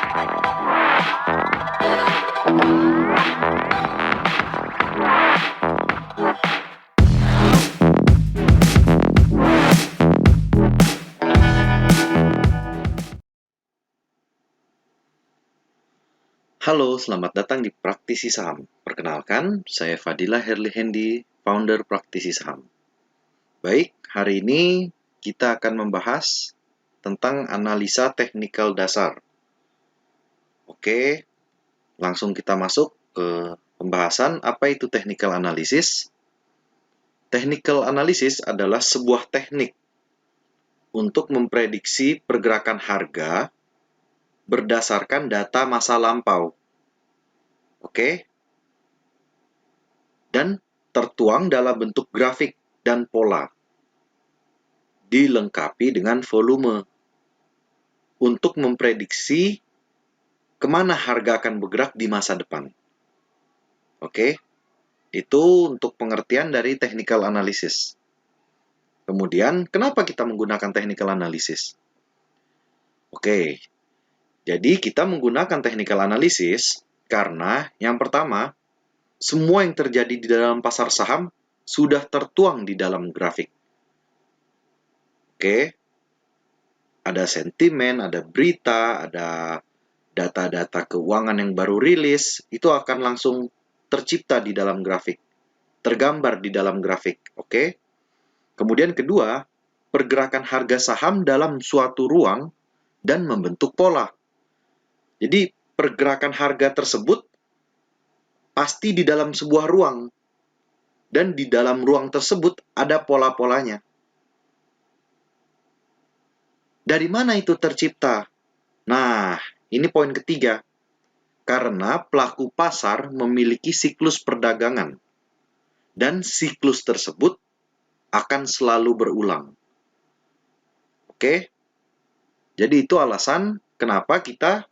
Halo, selamat datang di Praktisi Saham. Perkenalkan, saya Fadilah Herli Hendi, founder Praktisi Saham. Baik, hari ini kita akan membahas tentang analisa teknikal dasar. Oke, langsung kita masuk ke pembahasan apa itu technical analysis. Technical analysis adalah sebuah teknik untuk memprediksi pergerakan harga berdasarkan data masa lampau. Oke, dan tertuang dalam bentuk grafik dan pola, dilengkapi dengan volume untuk memprediksi kemana harga akan bergerak di masa depan. Oke, itu untuk pengertian dari technical analysis. Kemudian, kenapa kita menggunakan technical analysis? Oke, jadi kita menggunakan technical analysis karena yang pertama, semua yang terjadi di dalam pasar saham sudah tertuang di dalam grafik. Oke, ada sentimen, ada berita, ada data-data keuangan yang baru rilis, itu akan langsung tercipta di dalam grafik, tergambar di dalam grafik. Oke. Kemudian kedua, pergerakan harga saham dalam suatu ruang dan membentuk pola. Jadi pergerakan harga tersebut pasti di dalam sebuah ruang, dan di dalam ruang tersebut ada pola-polanya. Dari mana itu tercipta? Nah, ini poin ketiga. Karena pelaku pasar memiliki siklus perdagangan, dan siklus tersebut akan selalu berulang. Oke? Jadi itu alasan kenapa kita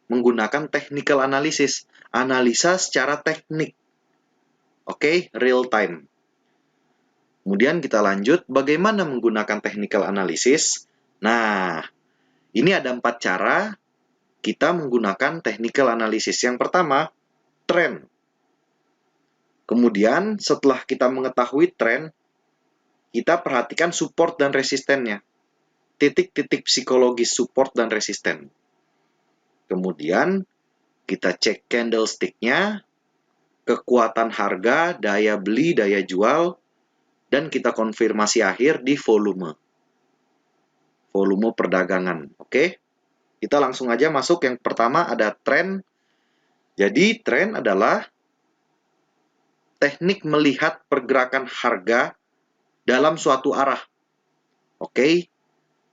menggunakan technical analysis, analisa secara teknik. Oke, real time. Kemudian kita lanjut, bagaimana menggunakan technical analysis? Nah, ini ada 4 cara kita menggunakan technical analysis. Yang pertama, trend. Kemudian, setelah kita mengetahui trend, kita perhatikan support dan resistennya. Titik-titik psikologis support dan resisten. Kemudian, kita cek candlestick-nya, kekuatan harga, daya beli, daya jual, dan kita konfirmasi akhir di volume. Volume perdagangan, oke? Kita langsung aja masuk. Yang pertama ada trend. Jadi, trend adalah teknik melihat pergerakan harga dalam suatu arah. Oke?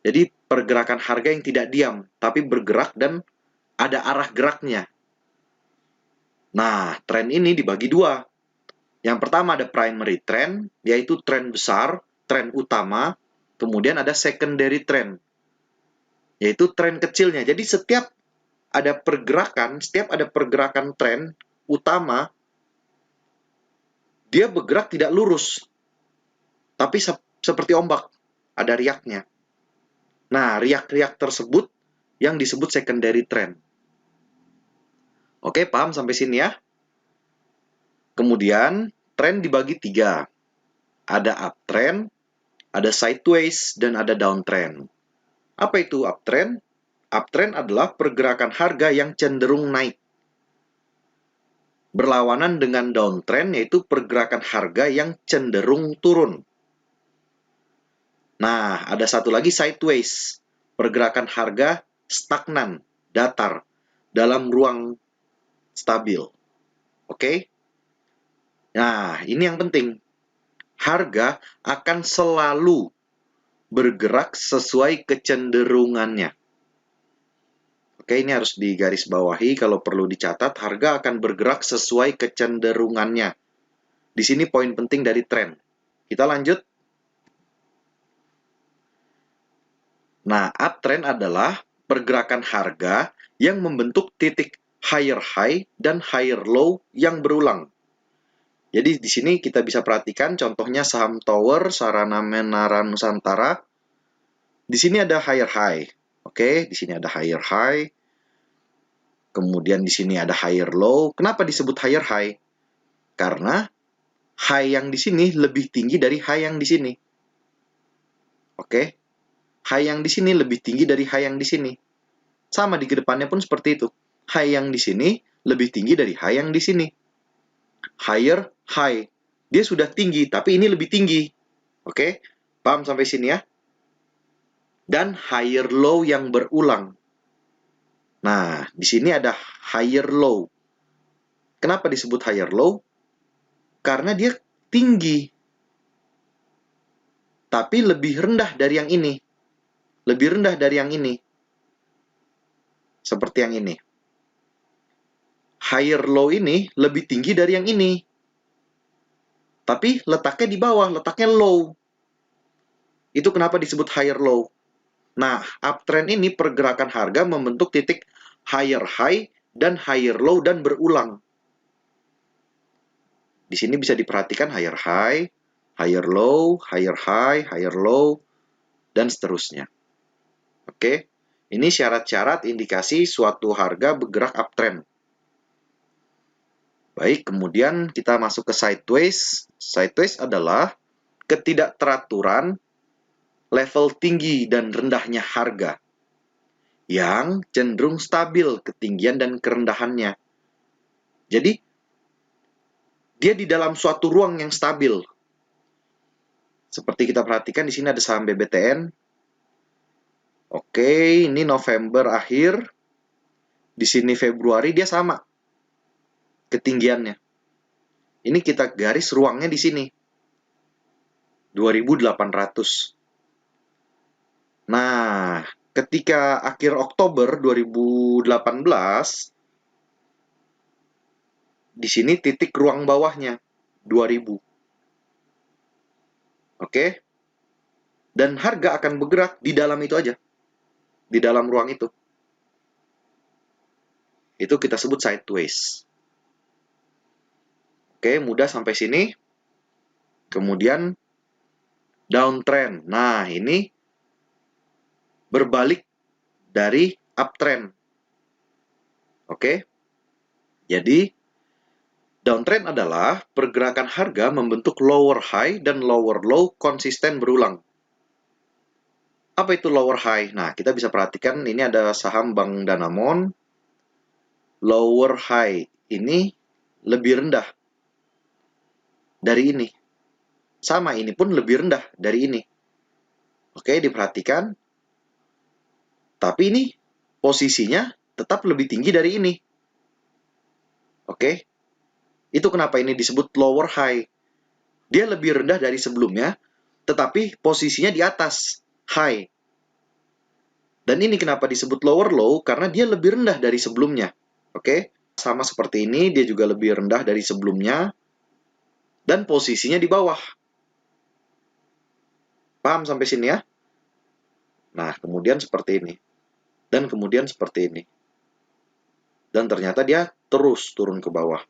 Jadi, pergerakan harga yang tidak diam, tapi bergerak dan ada arah geraknya. Nah, tren ini dibagi dua. Yang pertama ada primary trend, yaitu tren besar, tren utama. Kemudian ada secondary trend, yaitu tren kecilnya. Jadi setiap ada pergerakan tren utama, dia bergerak tidak lurus, tapi seperti ombak, ada riaknya. Nah, riak-riak tersebut yang disebut secondary trend. Oke, paham sampai sini ya? Kemudian, tren dibagi 3. Ada uptrend, ada sideways, dan ada downtrend. Apa itu uptrend? Uptrend adalah pergerakan harga yang cenderung naik. Berlawanan dengan downtrend, yaitu pergerakan harga yang cenderung turun. Nah, ada satu lagi sideways. Pergerakan harga stagnan, datar, dalam ruang stabil. Oke? Nah, ini yang penting. Harga akan selalu bergerak sesuai kecenderungannya. Oke, ini harus digarisbawahi, kalau perlu dicatat, harga akan bergerak sesuai kecenderungannya. Di sini poin penting dari tren. Kita lanjut. Nah, uptrend adalah pergerakan harga yang membentuk titik higher high dan higher low yang berulang. Jadi di sini kita bisa perhatikan contohnya saham Tower, Sarana Menara Nusantara. Di sini ada higher high. Oke, di sini ada higher high. Kemudian di sini ada higher low. Kenapa disebut higher high? Karena high yang di sini lebih tinggi dari high yang di sini. Oke. High yang di sini lebih tinggi dari high yang di sini. Sama di kedepannya pun seperti itu. High yang di sini lebih tinggi dari high yang di sini. Higher high. Dia sudah tinggi, tapi ini lebih tinggi. Oke? Paham sampai sini ya? Dan higher low yang berulang. Nah, di sini ada higher low. Kenapa disebut higher low? Karena dia tinggi. Tapi lebih rendah dari yang ini. Lebih rendah dari yang ini. Seperti yang ini. Higher low ini lebih tinggi dari yang ini. Tapi letaknya di bawah, letaknya low. Itu kenapa disebut higher low. Nah, uptrend ini pergerakan harga membentuk titik higher high dan higher low dan berulang. Di sini bisa diperhatikan higher high, higher low, higher high, higher low, dan seterusnya. Oke, ini syarat-syarat indikasi suatu harga bergerak uptrend. Baik, kemudian kita masuk ke sideways. Sideways adalah ketidakteraturan level tinggi dan rendahnya harga yang cenderung stabil ketinggian dan kerendahannya. Jadi, dia di dalam suatu ruang yang stabil. Seperti kita perhatikan di sini ada saham BBTN. Oke, ini November akhir. Di sini Februari dia sama ketinggiannya. Ini kita garis ruangnya di sini. 2.800. Nah, ketika akhir Oktober 2018, di sini titik ruang bawahnya 2000. Oke? Dan harga akan bergerak di dalam itu aja. Di dalam ruang itu. Itu kita sebut sideways. Oke, mudah sampai sini. Kemudian downtrend. Nah, ini berbalik dari uptrend. Oke? Jadi, downtrend adalah pergerakan harga membentuk lower high dan lower low konsisten berulang. Apa itu lower high? Nah, kita bisa perhatikan ini ada saham Bank Danamon. Lower high ini lebih rendah dari ini. Sama, ini pun lebih rendah dari ini. Oke, diperhatikan. Tapi ini posisinya tetap lebih tinggi dari ini. Oke. Itu kenapa ini disebut lower high. Dia lebih rendah dari sebelumnya, tetapi posisinya di atas high. Dan ini kenapa disebut lower low, karena dia lebih rendah dari sebelumnya. Oke, sama seperti ini, dia juga lebih rendah dari sebelumnya, dan posisinya di bawah. Paham sampai sini ya? Nah, kemudian seperti ini. Dan kemudian seperti ini. Dan ternyata dia terus turun ke bawah.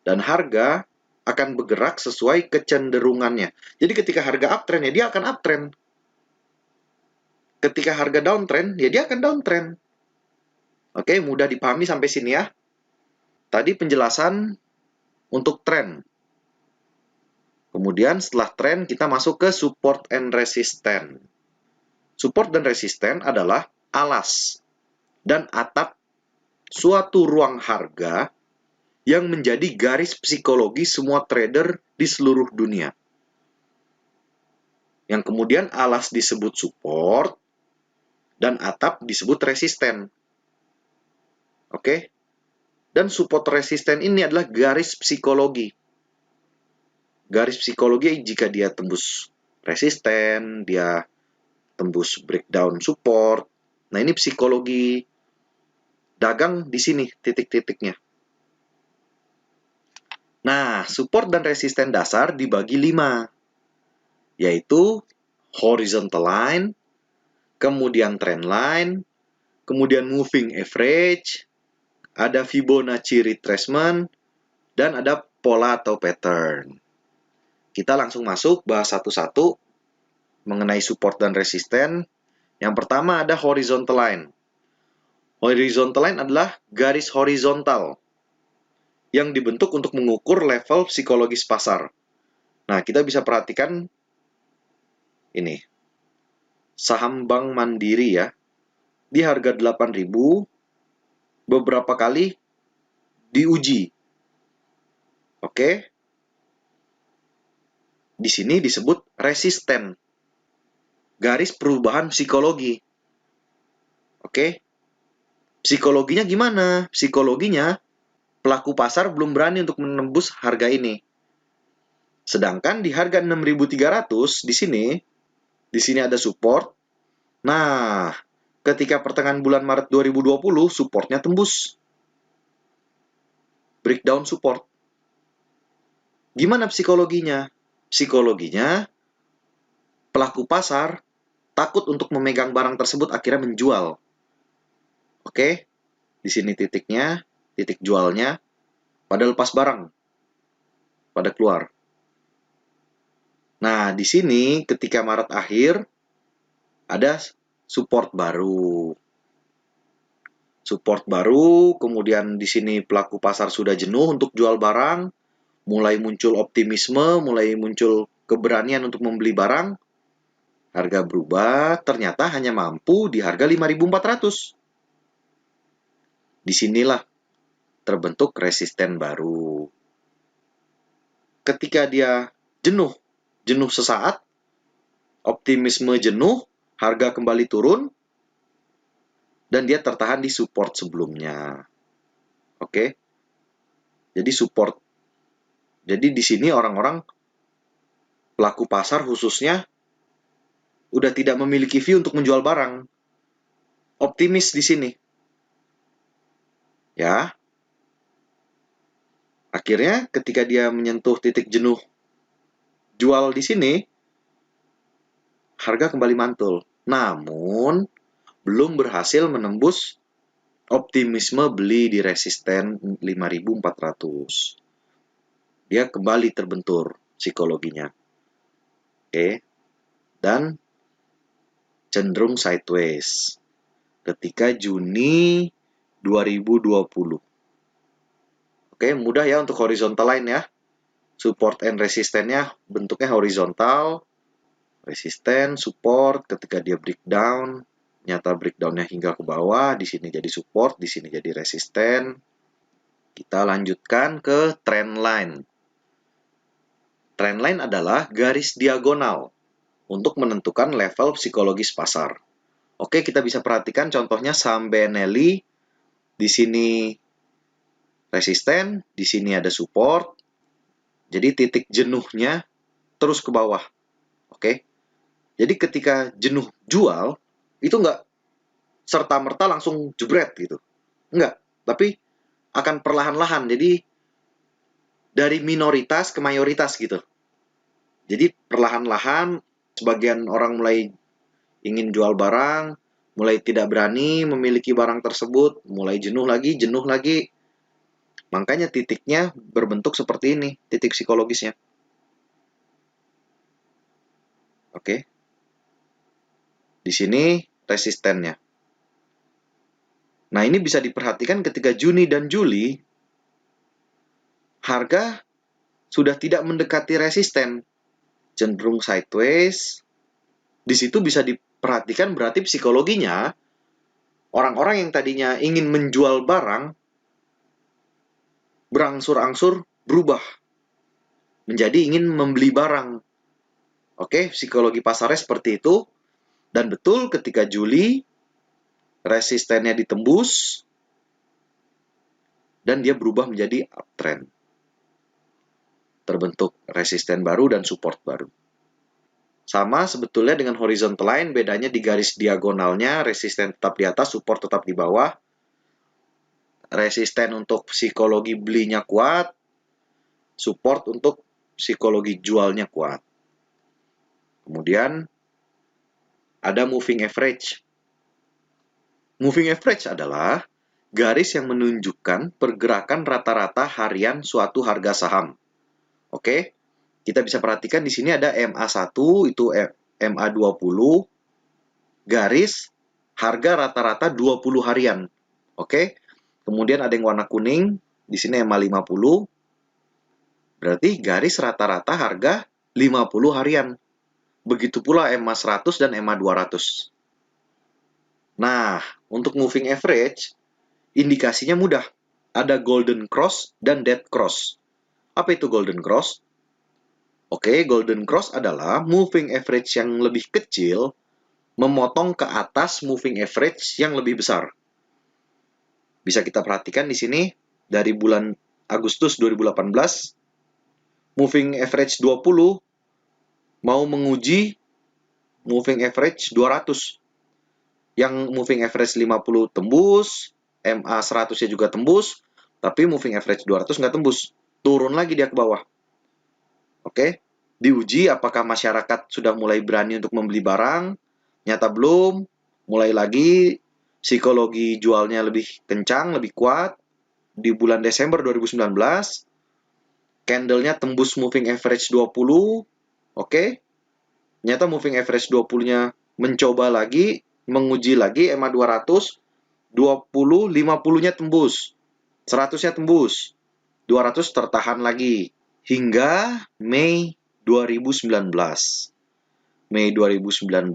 Dan harga akan bergerak sesuai kecenderungannya. Jadi ketika harga uptrend, ya dia akan uptrend. Ketika harga downtrend, ya dia akan downtrend. Oke, mudah dipahami sampai sini ya. Tadi penjelasan untuk tren. Kemudian setelah tren, kita masuk ke support and resistance. Support dan resisten adalah alas dan atap suatu ruang harga yang menjadi garis psikologi semua trader di seluruh dunia. Yang kemudian alas disebut support dan atap disebut resisten. Oke? Dan support resisten ini adalah garis psikologi. Garis psikologi jika dia tembus resisten, dia tembus breakdown support. Nah, ini psikologi dagang di sini titik-titiknya. Nah, support dan resisten dasar dibagi 5, yaitu horizontal line, kemudian trend line, kemudian moving average, ada Fibonacci retracement, dan ada pola atau pattern. Kita langsung masuk bahas satu-satu mengenai support dan resisten. Yang pertama ada horizontal line. Horizontal line adalah garis horizontal yang dibentuk untuk mengukur level psikologis pasar. Nah, kita bisa perhatikan ini. Saham Bank Mandiri ya, di harga 8.000 beberapa kali diuji. Oke. Di sini disebut resisten. Garis perubahan psikologi. Oke. Psikologinya gimana? Psikologinya pelaku pasar belum berani untuk menembus harga ini. Sedangkan di harga 6.300 di sini ada support. Nah, ketika pertengahan bulan Maret 2020 supportnya tembus. Breakdown support. Gimana psikologinya? Psikologinya pelaku pasar takut untuk memegang barang tersebut akhirnya menjual. Oke, di sini titiknya, titik jualnya pada lepas barang, pada keluar. Nah, di sini ketika Maret akhir ada support baru. Support baru, kemudian di sini pelaku pasar sudah jenuh untuk jual barang, mulai muncul optimisme, mulai muncul keberanian untuk membeli barang. Harga berubah, ternyata hanya mampu di harga 5.400. Disinilah terbentuk resisten baru. Ketika dia jenuh sesaat, optimisme jenuh, harga kembali turun, dan dia tertahan di support sebelumnya. Oke. Jadi support. Jadi di sini orang-orang pelaku pasar khususnya udah tidak memiliki view untuk menjual barang. Optimis di sini. Ya. Akhirnya ketika dia menyentuh titik jenuh jual di sini, harga kembali mantul. Namun belum berhasil menembus optimisme beli di resisten 5.400. Dia kembali terbentur psikologinya. Oke. Dan cenderung sideways ketika Juni 2020. Oke, mudah ya untuk horizontal line ya. Support and resistennya bentuknya horizontal. Resisten, support, ketika dia breakdown, nyata breakdownnya hingga ke bawah, di sini jadi support, di sini jadi resisten. Kita lanjutkan ke trend line. Trend line adalah garis diagonal untuk menentukan level psikologis pasar. Oke, kita bisa perhatikan contohnya saham BNLI. Di sini resisten, di sini ada support. Jadi titik jenuhnya terus ke bawah. Oke. Jadi ketika jenuh jual, itu nggak serta-merta langsung jebret gitu. Enggak, tapi akan perlahan-lahan. Jadi dari minoritas ke mayoritas gitu. Jadi perlahan-lahan sebagian orang mulai ingin jual barang, mulai tidak berani memiliki barang tersebut, mulai jenuh lagi. Makanya titiknya berbentuk seperti ini, titik psikologisnya. Oke. Di sini resistennya. Nah, ini bisa diperhatikan ketika Juni dan Juli, harga sudah tidak mendekati resisten, cenderung sideways. Di situ bisa diperhatikan berarti psikologinya, orang-orang yang tadinya ingin menjual barang, berangsur-angsur berubah menjadi ingin membeli barang. Oke, psikologi pasarnya seperti itu. Dan betul ketika Juli, resistennya ditembus, dan dia berubah menjadi uptrend. Terbentuk resisten baru dan support baru. Sama sebetulnya dengan horizontal line, bedanya di garis diagonalnya, resisten tetap di atas, support tetap di bawah. Resisten untuk psikologi belinya kuat, support untuk psikologi jualnya kuat. Kemudian ada moving average. Moving average adalah garis yang menunjukkan pergerakan rata-rata harian suatu harga saham. Oke, kita bisa perhatikan di sini ada MA1, itu MA20, garis harga rata-rata 20 harian. Oke. Kemudian ada yang warna kuning, di sini EMA 50. Berarti garis rata-rata harga 50 harian. Begitu pula EMA 100 dan EMA 200. Nah, untuk moving average, indikasinya mudah. Ada golden cross dan dead cross. Apa itu golden cross? Oke, golden cross adalah moving average yang lebih kecil memotong ke atas moving average yang lebih besar. Bisa kita perhatikan di sini dari bulan Agustus 2018, moving average 20 mau menguji moving average 200. Yang moving average 50 tembus, MA 100-nya juga tembus, tapi moving average 200 nggak tembus. Turun lagi dia ke bawah. Oke, diuji apakah masyarakat sudah mulai berani untuk membeli barang, nyata belum, mulai lagi psikologi jualnya lebih kencang, lebih kuat. Di bulan Desember 2019, candle-nya tembus moving average 20, oke. Nyata moving average 20-nya mencoba lagi, menguji lagi EMA 200, 20, 50-nya tembus, 100-nya tembus, 200 tertahan lagi, hingga Mei 2019. Mei 2019,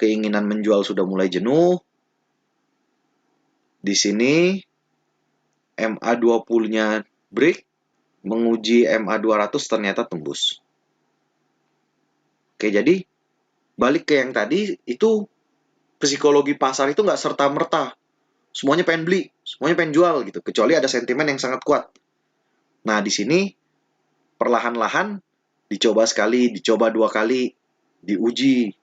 keinginan menjual sudah mulai jenuh. Di sini MA 20-nya break, menguji MA 200 ternyata tembus. Oke, jadi balik ke yang tadi, itu psikologi pasar itu nggak serta-merta. Semuanya pengen beli, semuanya pengen jual gitu, kecuali ada sentimen yang sangat kuat. Nah, di sini perlahan-lahan dicoba sekali, dicoba 2 kali, diuji,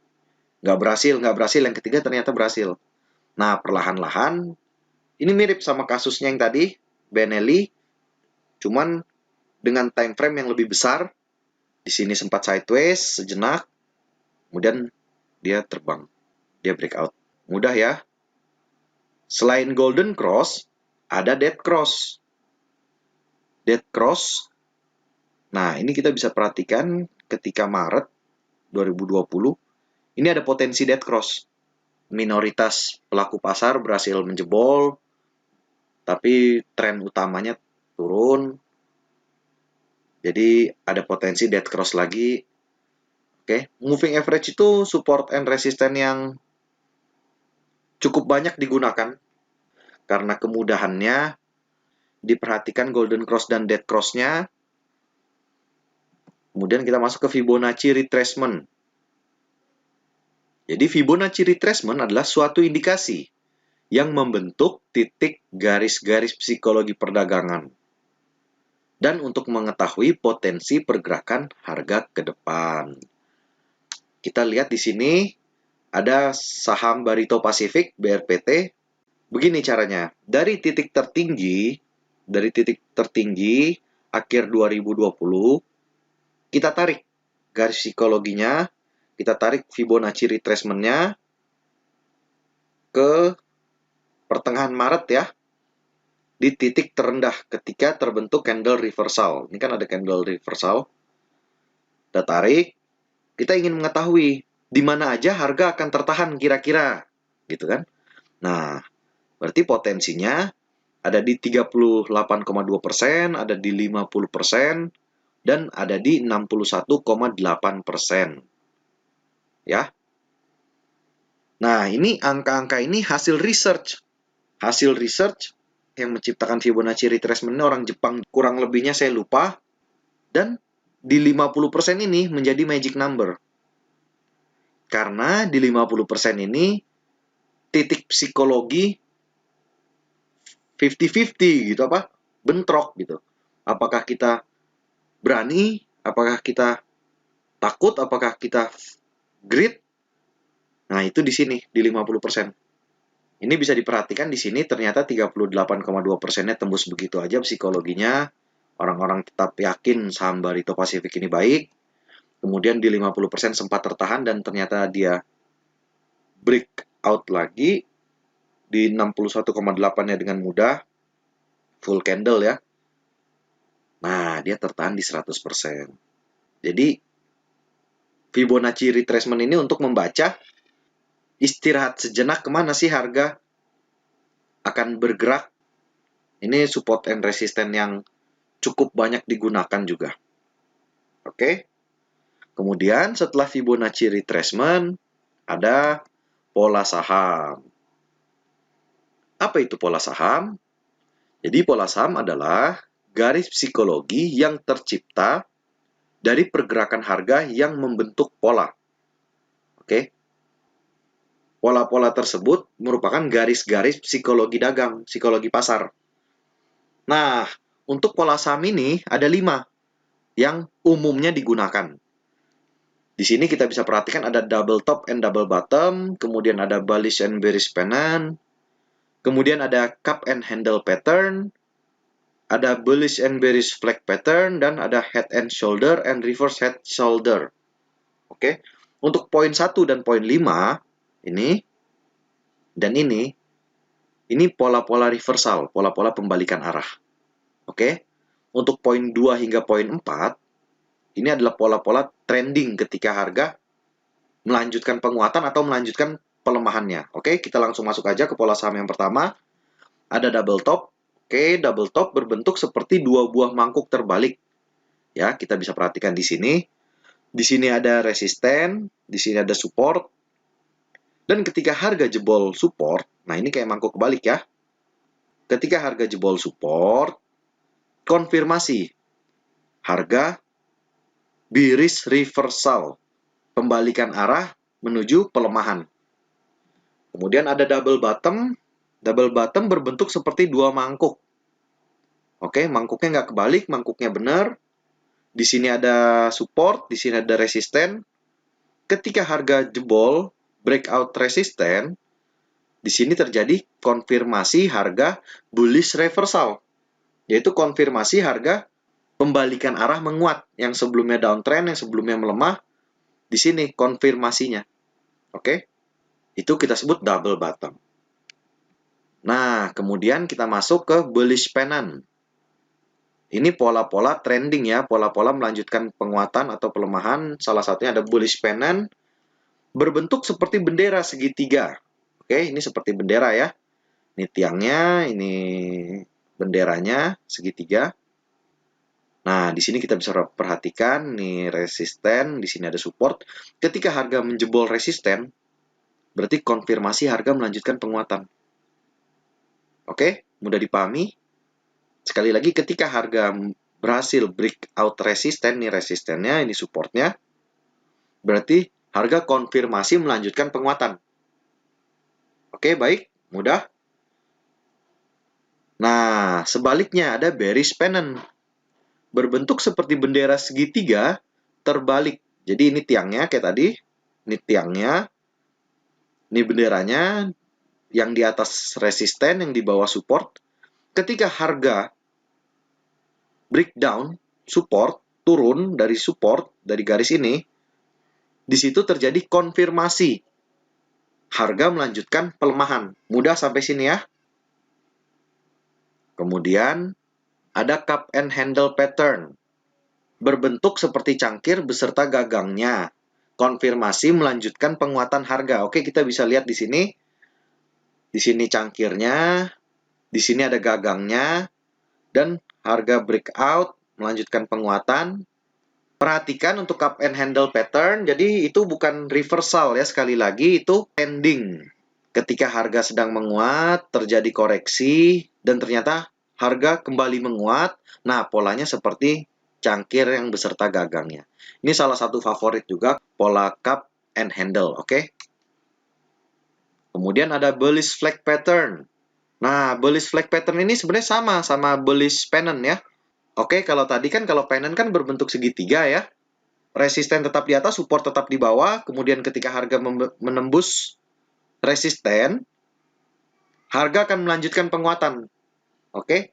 nggak berhasil, yang ketiga ternyata berhasil. Nah, perlahan-lahan, ini mirip sama kasusnya yang tadi, Benelli, cuman dengan time frame yang lebih besar. Di sini sempat sideways sejenak, kemudian dia terbang, dia breakout. Mudah ya. Selain golden cross, ada dead cross. Dead cross, nah ini kita bisa perhatikan ketika Maret 2020, ini ada potensi dead cross. Minoritas pelaku pasar berhasil menjebol, tapi tren utamanya turun. Jadi ada potensi dead cross lagi. Oke, moving average itu support and resistance yang cukup banyak digunakan karena kemudahannya. Diperhatikan golden cross dan dead cross-nya. Kemudian kita masuk ke Fibonacci retracement. Jadi Fibonacci retracement adalah suatu indikasi yang membentuk titik garis-garis psikologi perdagangan. Dan untuk mengetahui potensi pergerakan harga ke depan. Kita lihat di sini ada saham Barito Pacific, BRPT. Begini caranya, dari titik tertinggi akhir 2020, kita tarik garis psikologinya, kita tarik Fibonacci retracement-nya ke pertengahan Maret ya, di titik terendah ketika terbentuk candle reversal. Ini kan ada candle reversal. Kita tarik, kita ingin mengetahui di mana aja harga akan tertahan kira-kira, gitu kan? Nah, berarti potensinya ada di 38,2%, ada di 50%, dan ada di 61,8%. Ya. Nah, ini angka-angka ini hasil research. Hasil research yang menciptakan Fibonacci retracement ini orang Jepang, kurang lebihnya saya lupa. Dan di 50% ini menjadi magic number. Karena di 50% ini titik psikologi 50-50 gitu apa? Bentrok gitu. Apakah kita berani? Apakah kita takut? Apakah kita greed? Nah, itu di sini di 50%. Ini bisa diperhatikan di sini ternyata 38,2%-nya tembus begitu aja psikologinya. Orang-orang tetap yakin saham Barito Pacific ini baik. Kemudian di 50% sempat tertahan dan ternyata dia breakout lagi di 61,8-nya dengan mudah. Full candle ya. Nah, dia tertahan di 100%. Jadi Fibonacci retracement ini untuk membaca istirahat sejenak kemana sih harga. akan bergerak. Ini support and resistance yang cukup banyak digunakan juga. Oke. Kemudian setelah Fibonacci retracement, ada pola saham. Apa itu pola saham? Jadi pola saham adalah garis psikologi yang tercipta dari pergerakan harga yang membentuk pola. Oke. Pola-pola tersebut merupakan garis-garis psikologi dagang, psikologi pasar. Nah, untuk pola saham ini ada 5 yang umumnya digunakan. Di sini kita bisa perhatikan ada double top and double bottom, kemudian ada bullish and bearish pennant, kemudian ada cup and handle pattern, ada bullish and bearish flag pattern, dan ada head and shoulder and reverse head shoulder. Oke. Untuk poin 1 dan poin 5 ini dan ini pola-pola reversal, pola-pola pembalikan arah. Oke. Untuk poin 2 hingga poin 4 ini adalah pola-pola trending ketika harga melanjutkan penguatan atau melanjutkan pelemahannya. Oke, kita langsung masuk aja ke pola saham yang pertama. Ada double top. Oke, double top berbentuk seperti 2 buah mangkuk terbalik. Ya, kita bisa perhatikan di sini. Di sini ada resisten, di sini ada support. Dan ketika harga jebol support, nah ini kayak mangkuk kebalik ya. Ketika harga jebol support, konfirmasi harga bearish reversal, pembalikan arah menuju pelemahan. Kemudian ada double bottom. Double bottom berbentuk seperti 2 mangkuk. Oke, mangkuknya nggak kebalik, mangkuknya benar. Di sini ada support, di sini ada resisten. Ketika harga jebol, breakout resisten, di sini terjadi konfirmasi harga bullish reversal, yaitu konfirmasi harga pembalikan arah menguat. Yang sebelumnya downtrend, yang sebelumnya melemah, di sini konfirmasinya. Oke, itu kita sebut double bottom. Nah, kemudian kita masuk ke bullish pennant. Ini pola-pola trending ya, pola-pola melanjutkan penguatan atau pelemahan. Salah satunya ada bullish pennant, berbentuk seperti bendera segitiga. Oke, ini seperti bendera ya. Ini tiangnya, ini benderanya segitiga. Nah, di sini kita bisa perhatikan nih resisten, di sini ada support. Ketika harga menjebol resisten, berarti konfirmasi harga melanjutkan penguatan. Oke, mudah dipahami. Sekali lagi, ketika harga berhasil breakout resisten, nih resistennya, ini supportnya, berarti harga konfirmasi melanjutkan penguatan. Oke, baik, mudah. Nah, sebaliknya ada bearish pennant. Berbentuk seperti bendera segitiga, terbalik. Jadi ini tiangnya kayak tadi, ini tiangnya, ini benderanya, yang di atas resisten, yang di bawah support. Ketika harga breakdown, support, turun dari support, dari garis ini, di situ terjadi konfirmasi harga melanjutkan pelemahan. Mudah sampai sini ya. Kemudian ada cup and handle pattern. Berbentuk seperti cangkir beserta gagangnya. Konfirmasi melanjutkan penguatan harga. Oke, kita bisa lihat di sini. Di sini cangkirnya, di sini ada gagangnya, dan harga breakout melanjutkan penguatan. Perhatikan untuk cup and handle pattern, jadi itu bukan reversal ya, sekali lagi itu trending. Ketika harga sedang menguat, terjadi koreksi, dan ternyata harga kembali menguat, nah polanya seperti cangkir yang beserta gagangnya. Ini salah satu favorit juga, pola cup and handle, oke? Kemudian ada bullish flag pattern. Nah, bullish flag pattern ini sebenarnya sama bullish pennant ya. Oke, kalau tadi kan kalau pennant kan berbentuk segitiga ya. Resisten tetap di atas, support tetap di bawah. Kemudian ketika harga menembus resisten, harga akan melanjutkan penguatan. Oke.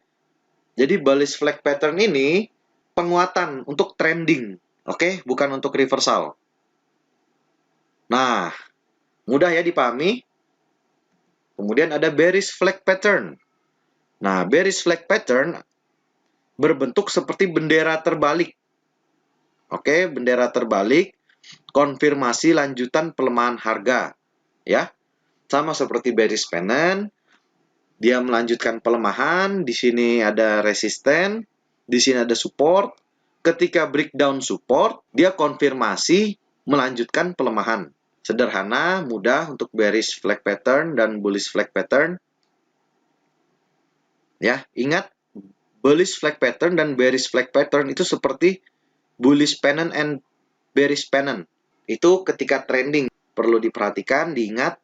Jadi bullish flag pattern ini penguatan untuk trending. Oke, bukan untuk reversal. Nah, mudah ya dipahami. Kemudian ada bearish flag pattern. Nah, bearish flag pattern berbentuk seperti bendera terbalik. Oke, bendera terbalik, konfirmasi lanjutan pelemahan harga. Ya, sama seperti bearish pennant. Dia melanjutkan pelemahan, di sini ada resisten, di sini ada support. Ketika breakdown support, dia konfirmasi melanjutkan pelemahan. Sederhana, mudah untuk bearish flag pattern dan bullish flag pattern. Ya, ingat bullish flag pattern dan bearish flag pattern itu seperti bullish pennant and bearish pennant. Itu ketika trending perlu diperhatikan, diingat.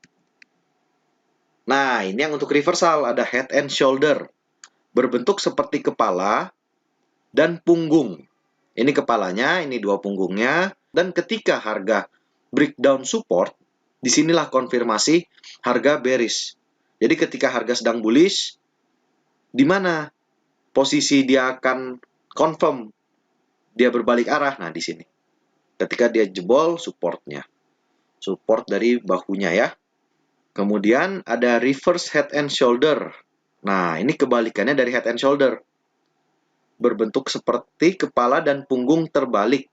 Nah, ini yang untuk reversal ada head and shoulder. Berbentuk seperti kepala dan punggung. Ini kepalanya, ini dua punggungnya. Dan ketika harga breakdown support, disinilah konfirmasi harga bearish. Jadi ketika harga sedang bullish, di mana posisi dia akan confirm dia berbalik arah? Nah, di sini. Ketika dia jebol supportnya. Support dari bahunya ya. Kemudian ada reverse head and shoulder. Nah, ini kebalikannya dari head and shoulder. Berbentuk seperti kepala dan punggung terbalik.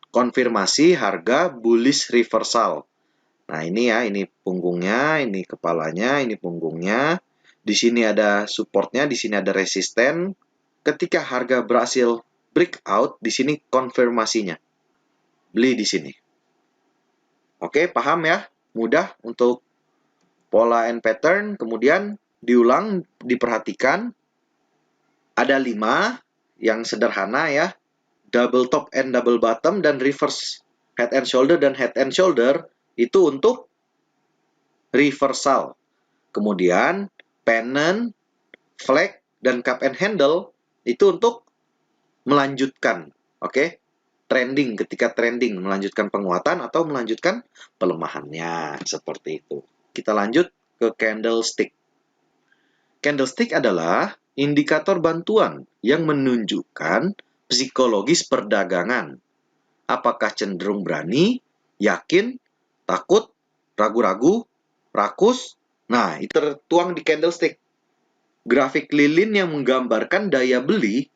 Konfirmasi harga bullish reversal. Nah, ini ya, ini punggungnya, ini kepalanya, ini punggungnya. Di sini ada supportnya, di sini ada resisten. Ketika harga berhasil breakout, di sini konfirmasinya. Beli di sini. Oke, paham ya? Mudah untuk pola and pattern. Kemudian diulang, diperhatikan. Ada 5 yang sederhana ya. Double top and double bottom dan reverse head and shoulder, dan head and shoulder itu untuk reversal. Kemudian pennant, flag, dan cup and handle itu untuk melanjutkan. Oke? Trending, ketika trending melanjutkan penguatan atau melanjutkan pelemahannya, seperti itu. Kita lanjut ke candlestick. Candlestick adalah indikator bantuan yang menunjukkan psikologis perdagangan. Apakah cenderung berani, yakin, takut, ragu-ragu, rakus? Nah, itu tertuang di candlestick. Grafik lilin yang menggambarkan daya beli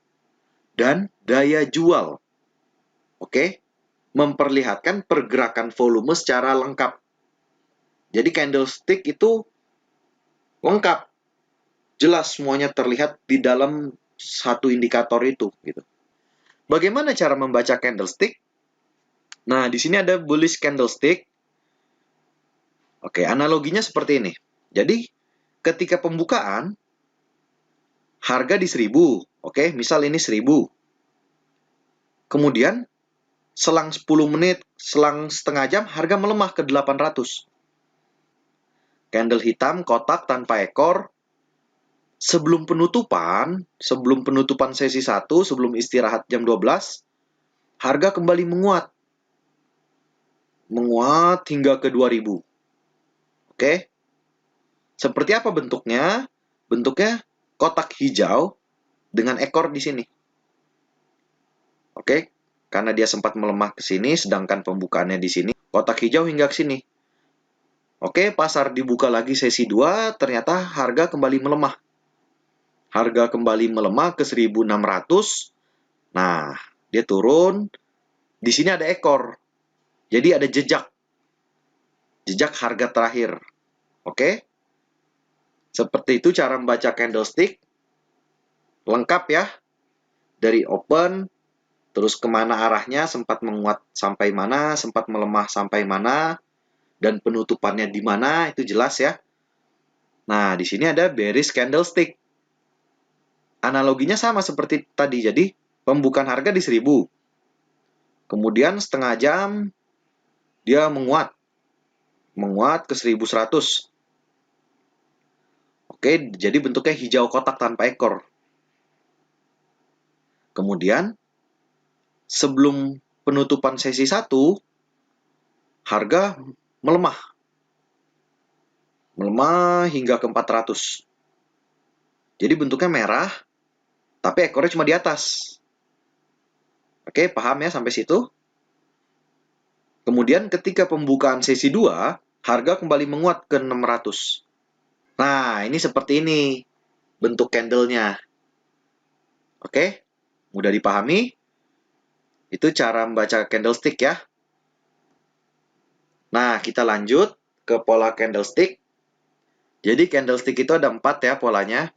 dan daya jual. Oke? Memperlihatkan pergerakan volume secara lengkap. Jadi candlestick itu lengkap. Jelas semuanya terlihat di dalam satu indikator itu gitu. Bagaimana cara membaca candlestick? Nah, di sini ada bullish candlestick. Oke, analoginya seperti ini. Jadi, ketika pembukaan harga di 1000, oke, misal ini 1000. Kemudian selang 10 menit, selang setengah jam harga melemah ke 800. Candle hitam kotak tanpa ekor. Sebelum penutupan sesi 1, sebelum istirahat jam 12, harga kembali menguat. Menguat hingga ke 2000. Oke. Seperti apa bentuknya? Bentuknya kotak hijau dengan ekor di sini. Oke. Karena dia sempat melemah ke sini, sedangkan pembukaannya di sini, kotak hijau hingga ke sini. Oke, pasar dibuka lagi sesi 2, ternyata harga kembali melemah. Harga kembali melemah ke 1600. Nah, dia turun. Di sini ada ekor. Jadi ada jejak. Jejak harga terakhir. Oke? Seperti itu cara membaca candlestick. Lengkap ya. Dari open, terus kemana arahnya, sempat menguat sampai mana, sempat melemah sampai mana, dan penutupannya di mana, itu jelas ya. Nah, di sini ada bearish candlestick. Analoginya sama seperti tadi. Jadi, pembukaan harga di 1000. Kemudian setengah jam, dia menguat. Menguat ke 1100. Oke, jadi bentuknya hijau kotak tanpa ekor. Kemudian, sebelum penutupan sesi 1, harga melemah. Melemah hingga ke 400. Jadi bentuknya merah, tapi ekornya cuma di atas. Oke, paham ya sampai situ? Kemudian ketika pembukaan sesi 2, harga kembali menguat ke 600. Nah, ini seperti ini bentuk candlenya. Oke, mudah dipahami? Itu cara membaca candlestick ya. Nah, kita lanjut ke pola candlestick. Jadi candlestick itu ada 4 ya polanya.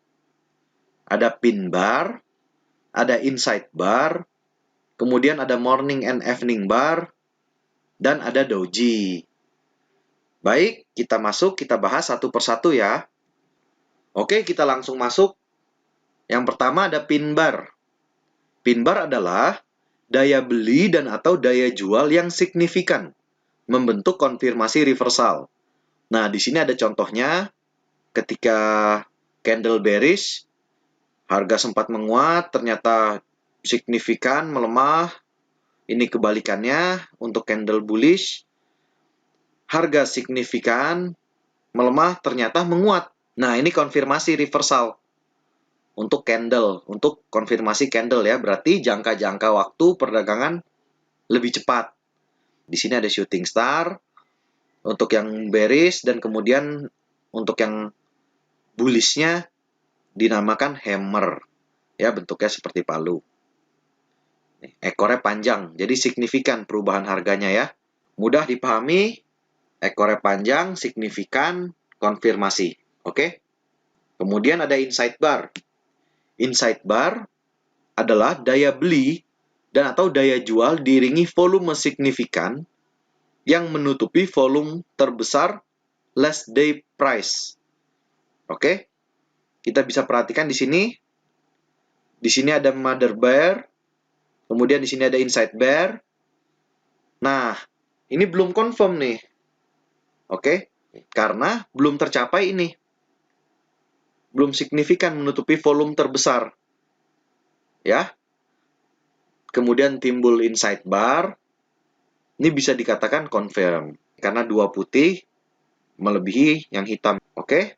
Ada pin bar, ada inside bar, kemudian ada morning and evening bar, dan ada doji. Baik, kita masuk, kita bahas satu persatu ya. Oke, kita langsung masuk. Yang pertama ada pin bar. Pin bar adalah daya beli dan atau daya jual yang signifikan, membentuk konfirmasi reversal. Nah, di sini ada contohnya. Ketika candle bearish, harga sempat menguat, ternyata signifikan melemah. Ini kebalikannya untuk candle bullish. Harga signifikan melemah, ternyata menguat. Nah, ini konfirmasi reversal untuk candle, untuk konfirmasi candle ya. Berarti jangka-jangka waktu perdagangan lebih cepat. Di sini ada shooting star untuk yang bearish, dan kemudian untuk yang bullishnya dinamakan hammer. Ya, bentuknya seperti palu. Ekornya panjang, jadi signifikan perubahan harganya ya. Mudah dipahami, ekornya panjang, signifikan, konfirmasi. Oke? Kemudian ada inside bar. Inside bar adalah daya beli dan atau daya jual diiringi volume signifikan yang menutupi volume terbesar last day price. Oke? Kita bisa perhatikan di sini. Di sini ada mother bar, kemudian di sini ada inside bar. Nah, ini belum confirm nih. Oke? Karena belum tercapai ini. Belum signifikan menutupi volume terbesar. Ya. Kemudian timbul inside bar. Ini bisa dikatakan confirm. Karena dua putih melebihi yang hitam. Oke?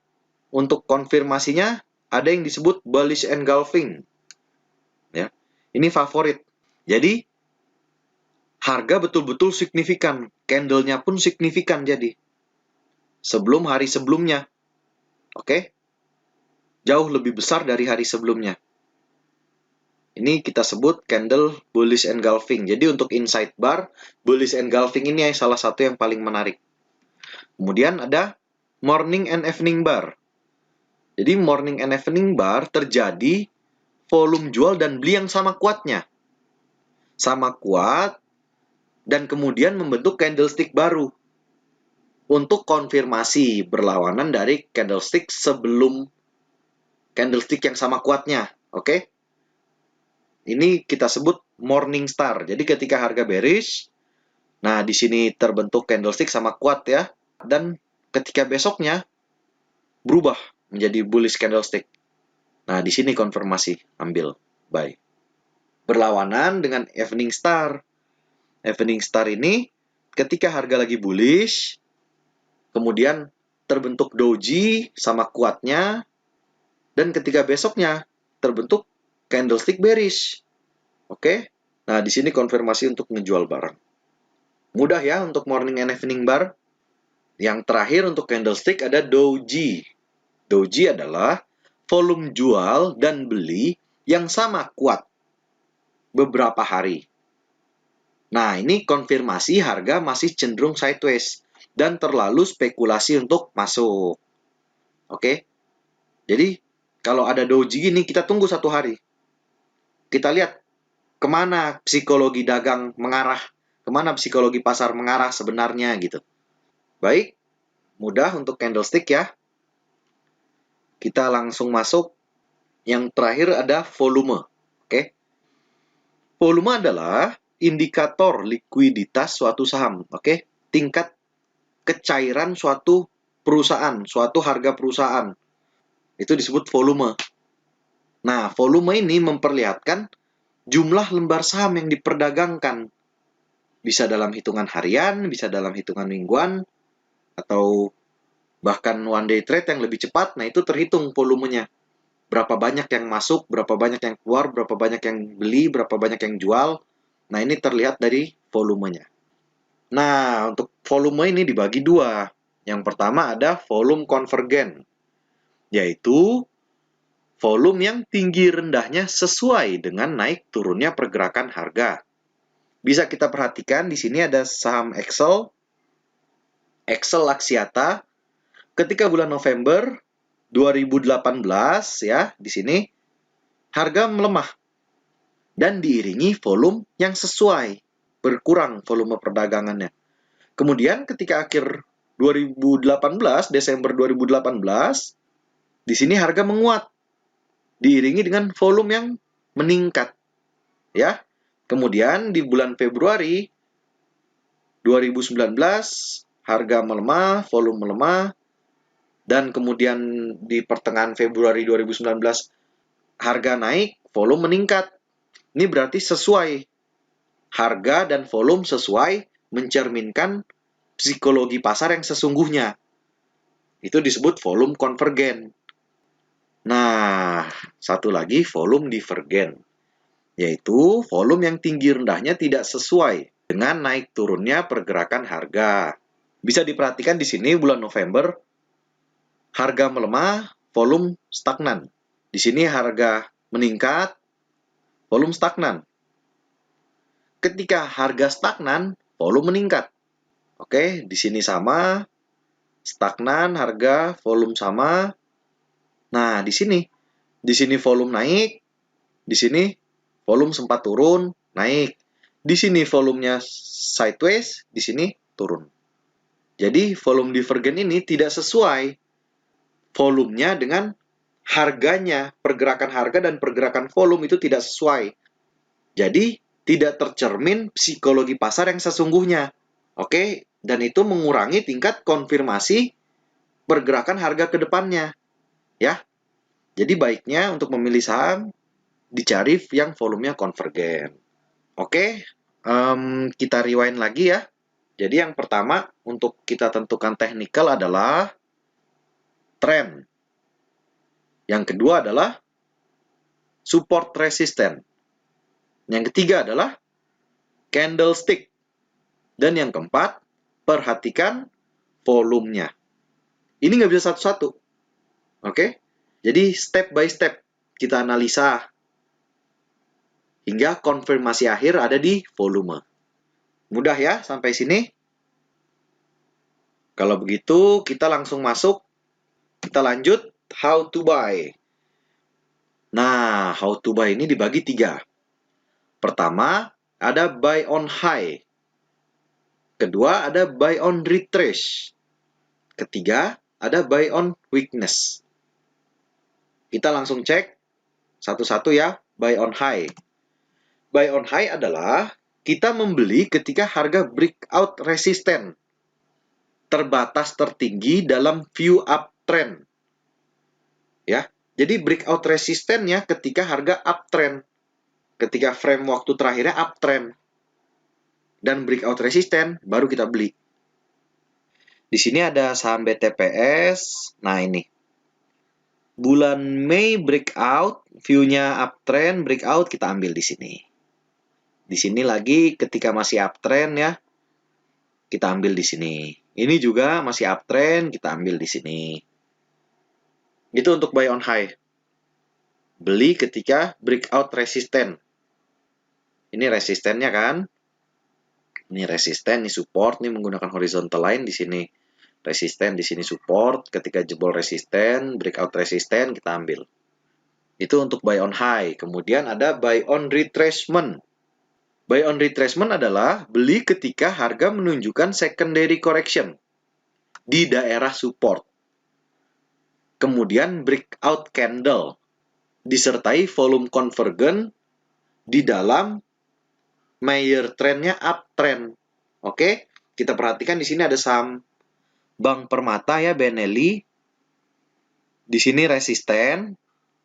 Untuk konfirmasinya ada yang disebut bullish engulfing. Ya. Ini favorit. Jadi harga betul-betul signifikan. Candle-nya pun signifikan jadi. Sebelum hari sebelumnya. Oke? Jauh lebih besar dari hari sebelumnya. Ini kita sebut candle bullish engulfing. Jadi untuk inside bar, bullish engulfing ini salah satu yang paling menarik. Kemudian ada morning and evening bar. Jadi morning and evening bar terjadi volume jual dan beli yang sama kuatnya. Sama kuat dan kemudian membentuk candlestick baru. Untuk konfirmasi berlawanan dari candlestick sebelum candlestick yang sama kuatnya. Oke? Ini kita sebut morning star. Jadi ketika harga bearish, nah di sini terbentuk candlestick sama kuat ya. Dan ketika besoknya berubah menjadi bullish candlestick. Nah di sini konfirmasi, ambil, buy. Berlawanan dengan evening star. Evening star ini ketika harga lagi bullish, kemudian terbentuk doji sama kuatnya, dan ketika besoknya terbentuk candlestick bearish. Oke? Nah, di sini konfirmasi untuk ngejual barang. Mudah ya untuk morning and evening bar. Yang terakhir untuk candlestick ada doji. Doji adalah volume jual dan beli yang sama kuat beberapa hari. Nah, ini konfirmasi harga masih cenderung sideways dan terlalu spekulasi untuk masuk. Oke? Jadi, kalau ada doji ini kita tunggu 1 hari. Kita lihat kemana psikologi dagang mengarah, kemana psikologi pasar mengarah sebenarnya gitu. Baik, mudah untuk candlestick ya. Kita langsung masuk. Yang terakhir ada volume. Oke. Volume adalah indikator likuiditas suatu saham. Oke. Tingkat kecairan suatu perusahaan, suatu harga perusahaan. Itu disebut volume. Nah, volume ini memperlihatkan jumlah lembar saham yang diperdagangkan. Bisa dalam hitungan harian, bisa dalam hitungan mingguan, atau bahkan one day trade yang lebih cepat. Nah, itu terhitung volumenya. Berapa banyak yang masuk, berapa banyak yang keluar, berapa banyak yang beli, berapa banyak yang jual. Nah, ini terlihat dari volumenya. Nah, untuk volume ini dibagi 2. Yang pertama ada volume konvergen, yaitu volume yang tinggi rendahnya sesuai dengan naik turunnya pergerakan harga. Bisa kita perhatikan di sini ada saham Excel Axiata, ketika bulan November 2018 ya, di sini harga melemah dan diiringi volume yang sesuai, berkurang volume perdagangannya. Kemudian ketika akhir 2018, Desember 2018, di sini harga menguat, diiringi dengan volume yang meningkat. Ya. Kemudian di bulan Februari 2019, harga melemah, volume melemah, dan kemudian di pertengahan Februari 2019, harga naik, volume meningkat. Ini berarti sesuai. Harga dan volume sesuai mencerminkan psikologi pasar yang sesungguhnya. Itu disebut volume konvergen. Nah, satu lagi volume divergen, yaitu volume yang tinggi rendahnya tidak sesuai dengan naik turunnya pergerakan harga. Bisa diperhatikan di sini bulan November, harga melemah, volume stagnan. Di sini harga meningkat, volume stagnan. Ketika harga stagnan, volume meningkat. Oke, di sini sama, stagnan, harga, volume sama. Nah, di sini volume naik, di sini volume sempat turun, naik. Di sini volumenya sideways, di sini turun. Jadi, volume divergen ini tidak sesuai volumenya dengan harganya. Pergerakan harga dan pergerakan volume itu tidak sesuai. Jadi, tidak tercermin psikologi pasar yang sesungguhnya. Oke, dan itu mengurangi tingkat konfirmasi pergerakan harga ke depannya. Ya. Jadi baiknya untuk memilih saham dicari yang volumenya konvergen. Oke, kita rewind lagi ya. Jadi yang pertama untuk kita tentukan technical adalah trend. Yang kedua adalah support resistance. Yang ketiga adalah candlestick. Dan yang keempat, perhatikan volumenya. Ini nggak bisa satu-satu. Oke? Jadi step by step kita analisa hingga konfirmasi akhir ada di volume. Mudah ya sampai sini? Kalau begitu kita langsung masuk. Kita lanjut how to buy. Nah, how to buy ini dibagi 3. Pertama, ada buy on high. Kedua, ada buy on retrace. Ketiga, ada buy on weakness. Kita langsung cek satu-satu ya, buy on high. Buy on high adalah kita membeli ketika harga breakout resisten. Terbatas tertinggi dalam view uptrend. Ya, jadi breakout resistennya ketika harga uptrend. Ketika frame waktu terakhirnya uptrend. Dan breakout resisten baru kita beli. Di sini ada saham BTPS. Nah, ini. Bulan Mei breakout, view-nya uptrend, breakout kita ambil di sini. Di sini lagi ketika masih uptrend ya, kita ambil di sini. Ini juga masih uptrend, kita ambil di sini. Itu untuk buy on high. Beli ketika breakout resisten. Ini resistennya kan? Ini resisten, ini support, ini menggunakan horizontal line di sini. Resisten, di sini support. Ketika jebol resisten, breakout resisten, kita ambil. Itu untuk buy on high. Kemudian ada buy on retracement. Buy on retracement adalah beli ketika harga menunjukkan secondary correction di daerah support. Kemudian breakout candle disertai volume convergen di dalam Mayer trendnya uptrend. Oke, kita perhatikan di sini ada saham Bank Permata ya, Benelli. Di sini resisten,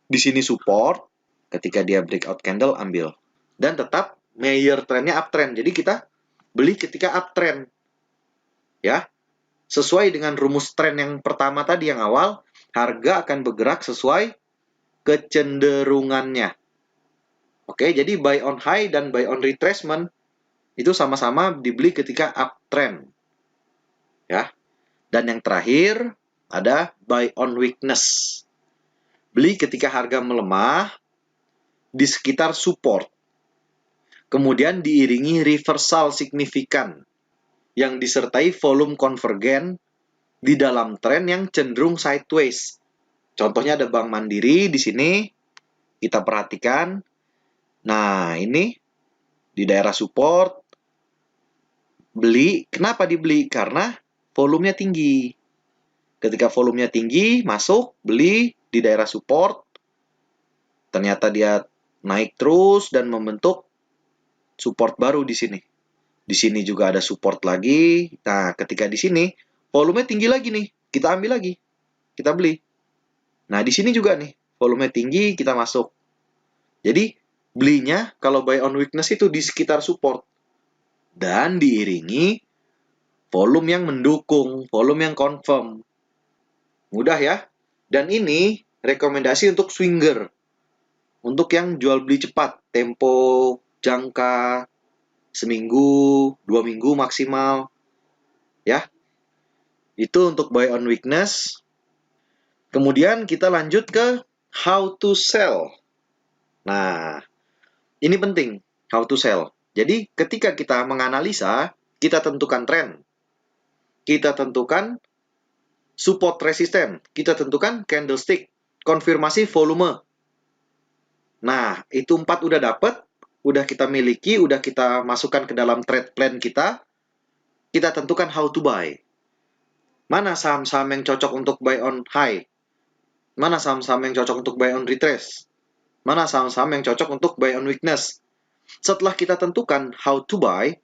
di sini support. Ketika dia breakout candle ambil. Dan tetap Mayer trendnya uptrend. Jadi kita beli ketika uptrend. Ya. Sesuai dengan rumus tren yang pertama tadi yang awal, harga akan bergerak sesuai kecenderungannya. Oke, jadi buy on high dan buy on retracement itu sama-sama dibeli ketika uptrend. Ya. Dan yang terakhir ada buy on weakness. Beli ketika harga melemah di sekitar support. Kemudian diiringi reversal signifikan yang disertai volume konvergen di dalam tren yang cenderung sideways. Contohnya ada Bank Mandiri di sini, kita perhatikan. Nah, ini di daerah support, beli. Kenapa dibeli? Karena volumenya tinggi. Ketika volumenya tinggi, masuk, beli di daerah support. Ternyata dia naik terus dan membentuk support baru di sini. Di sini juga ada support lagi. Nah, ketika di sini volume tinggi lagi nih, kita ambil lagi, kita beli. Nah, di sini juga nih, volume tinggi, kita masuk. Jadi, belinya kalau buy on weakness itu di sekitar support. Dan diiringi volume yang mendukung, volume yang confirm. Mudah ya. Dan ini rekomendasi untuk swinger. Untuk yang jual beli cepat, tempo jangka seminggu, 2 minggu maksimal. Ya, itu untuk buy on weakness. Kemudian kita lanjut ke how to sell. Nah, ini penting, how to sell. Jadi, ketika kita menganalisa, kita tentukan tren. Kita tentukan support resisten. Kita tentukan candlestick. Konfirmasi volume. Nah, itu 4 udah dapat, udah kita miliki, udah kita masukkan ke dalam trade plan kita. Kita tentukan how to buy. Mana saham-saham yang cocok untuk buy on high? Mana saham-saham yang cocok untuk buy on retrace? Mana saham-saham yang cocok untuk buy on weakness? Setelah kita tentukan how to buy,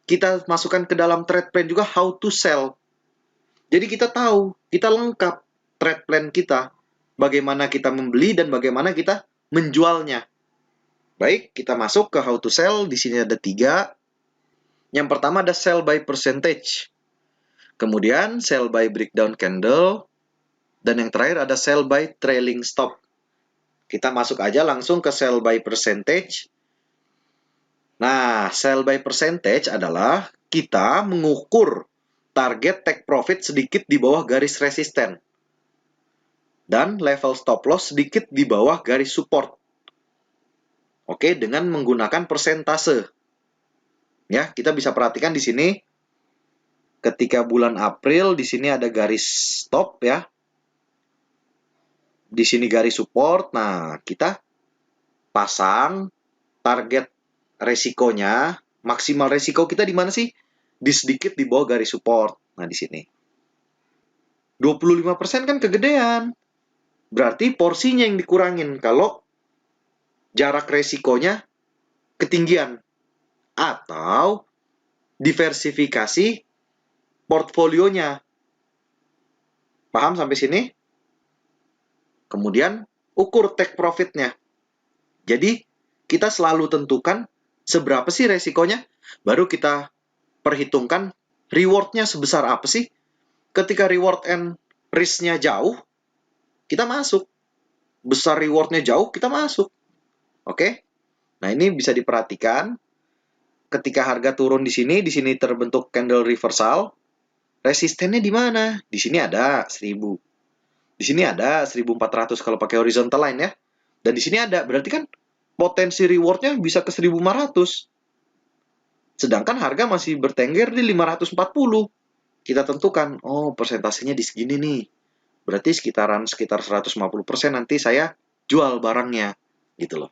kita masukkan ke dalam trade plan juga how to sell. Jadi kita tahu, kita lengkap trade plan kita. Bagaimana kita membeli dan bagaimana kita menjualnya. Baik, kita masuk ke how to sell. Di sini ada 3. Yang pertama ada sell by percentage. Kemudian sell by breakdown candle. Dan yang terakhir ada sell by trailing stop. Kita masuk aja langsung ke sell by percentage. Nah, sell by percentage adalah kita mengukur target take profit sedikit di bawah garis resisten. Dan level stop loss sedikit di bawah garis support. Oke, dengan menggunakan persentase. Ya, kita bisa perhatikan di sini. Ketika bulan April, di sini ada garis stop ya. Di sini garis support. Nah, kita pasang target resikonya, maksimal resiko kita di mana sih? Di sedikit di bawah garis support. Nah, di sini. 25% kan kegedean. Berarti porsinya yang dikurangin kalau jarak resikonya ketinggian. Atau diversifikasi portfolionya. Paham sampai sini? Kemudian ukur take profitnya. Jadi kita selalu tentukan seberapa sih resikonya, baru kita perhitungkan rewardnya sebesar apa sih. Ketika reward and risk-nya jauh, kita masuk. Besar reward-nya jauh, kita masuk. Oke? Nah, ini bisa diperhatikan. Ketika harga turun di sini terbentuk candle reversal. Resistennya di mana? Di sini ada 1000. Di sini ada 1400 kalau pakai horizontal line ya. Dan di sini ada, berarti kan potensi rewardnya bisa ke 1500. Sedangkan harga masih bertengger di 540. Kita tentukan, oh persentasenya di segini nih. Berarti sekitar 150% nanti saya jual barangnya. Gitu loh.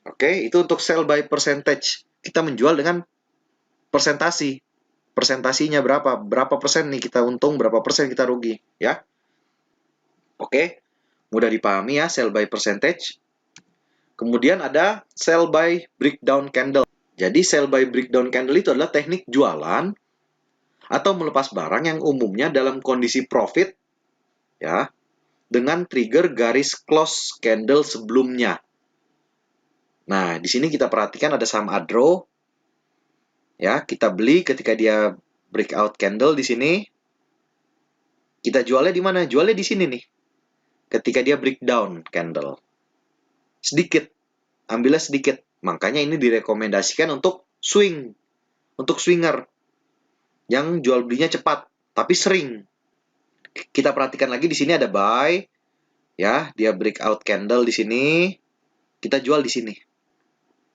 Oke, itu untuk sell by percentage. Kita menjual dengan persentasi. Persentasinya berapa? Berapa persen nih kita untung, berapa persen kita rugi, ya. Oke, mudah dipahami ya sell by percentage. Kemudian ada sell by breakdown candle. Jadi sell by breakdown candle itu adalah teknik jualan atau melepas barang yang umumnya dalam kondisi profit ya dengan trigger garis close candle sebelumnya. Nah, di sini kita perhatikan ada saham Adro. Ya, kita beli ketika dia breakout candle di sini. Kita jualnya di mana? Jualnya di sini nih. Ketika dia breakdown candle. Sedikit. Ambilnya sedikit. Makanya ini direkomendasikan untuk swing. Untuk swinger. Yang jual belinya cepat. Tapi sering. Kita perhatikan lagi di sini ada buy. Ya, dia breakout candle di sini. Kita jual di sini.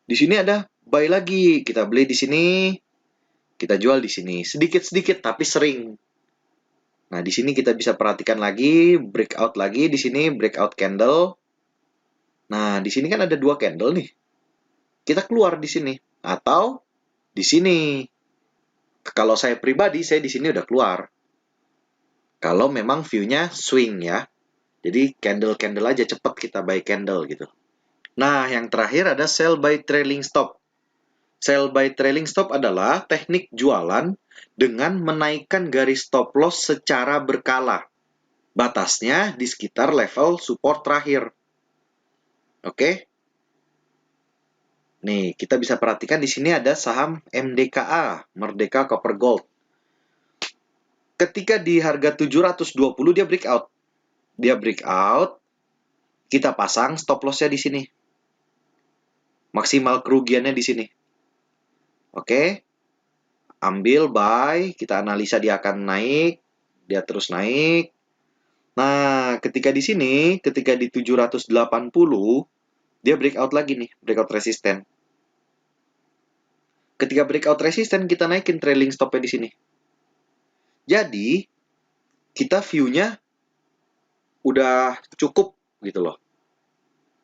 Di sini ada buy lagi. Kita beli di sini. Kita jual di sini sedikit-sedikit tapi sering. Nah, di sini kita bisa perhatikan lagi, breakout lagi di sini, breakout candle. Nah, di sini kan ada 2 candle nih. Kita keluar di sini atau di sini. Kalau saya pribadi, saya di sini udah keluar. Kalau memang view-nya swing ya. Jadi candle-candle aja cepet kita buy candle gitu. Nah, yang terakhir ada sell by trailing stop. Sell by trailing stop adalah teknik jualan dengan menaikkan garis stop loss secara berkala. Batasnya di sekitar level support terakhir. Oke? Nih, kita bisa perhatikan di sini ada saham MDKA, Merdeka Copper Gold. Ketika di harga 720 dia breakout. Dia breakout, kita pasang stop loss-nya di sini. Maksimal kerugiannya di sini. Oke? Ambil buy, kita analisa dia akan naik, dia terus naik. Nah, ketika di sini, ketika di 780, dia breakout lagi nih, breakout resisten. Ketika breakout resisten, kita naikin trailing stop-nya di sini. Jadi, kita view-nya udah cukup gitu loh.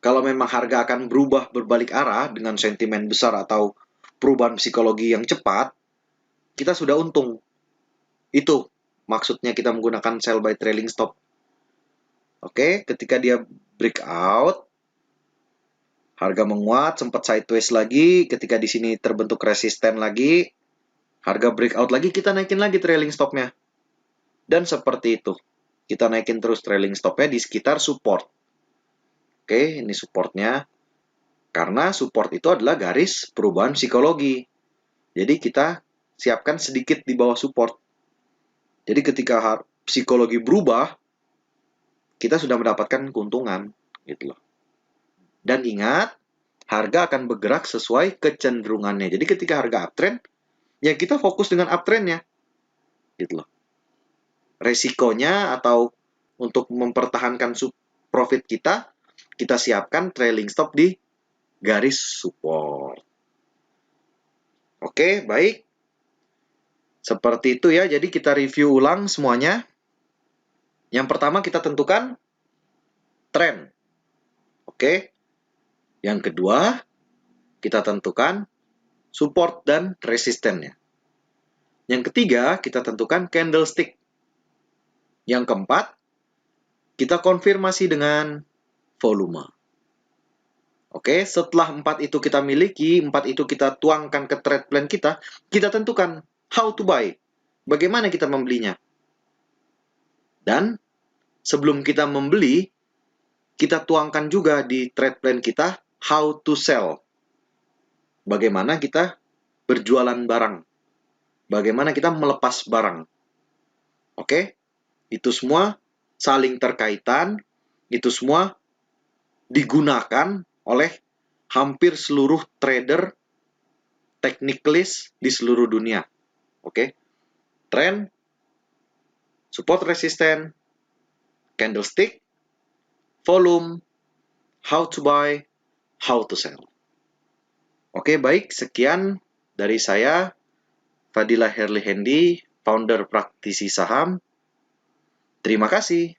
Kalau memang harga akan berubah berbalik arah dengan sentimen besar atau perubahan psikologi yang cepat, kita sudah untung. Itu maksudnya kita menggunakan sell by trailing stop. Oke, ketika dia breakout, harga menguat, sempat sideways lagi, ketika di sini terbentuk resisten lagi, harga breakout lagi, kita naikin lagi trailing stop-nya. Dan seperti itu. Kita naikin terus trailing stop-nya di sekitar support. Oke, ini supportnya. Karena support itu adalah garis perubahan psikologi. Jadi kita siapkan sedikit di bawah support. Jadi ketika psikologi berubah, kita sudah mendapatkan keuntungan. Gitu loh. Dan ingat, harga akan bergerak sesuai kecenderungannya. Jadi ketika harga uptrend, ya kita fokus dengan uptrendnya. Gitu loh. Resikonya atau untuk mempertahankan profit kita siapkan trailing stop di garis support. Oke, baik. Seperti itu ya, jadi kita review ulang semuanya. Yang pertama kita tentukan trend. Oke. Yang kedua, kita tentukan support dan resistennya. Yang ketiga, kita tentukan candlestick. Yang keempat, kita konfirmasi dengan volume. Oke, setelah 4 itu kita miliki, 4 itu kita tuangkan ke trade plan kita tentukan how to buy. Bagaimana kita membelinya? Dan sebelum kita membeli, kita tuangkan juga di trade plan kita how to sell. Bagaimana kita berjualan barang. Bagaimana kita melepas barang. Oke? Itu semua saling terkaitan, itu semua digunakan oleh hampir seluruh trader technicalist di seluruh dunia. Oke? Trend, support resisten, candlestick, volume, how to buy, how to sell. Oke, baik. Sekian dari saya, Fadilah Herli Hendi, founder Praktisi Saham. Terima kasih.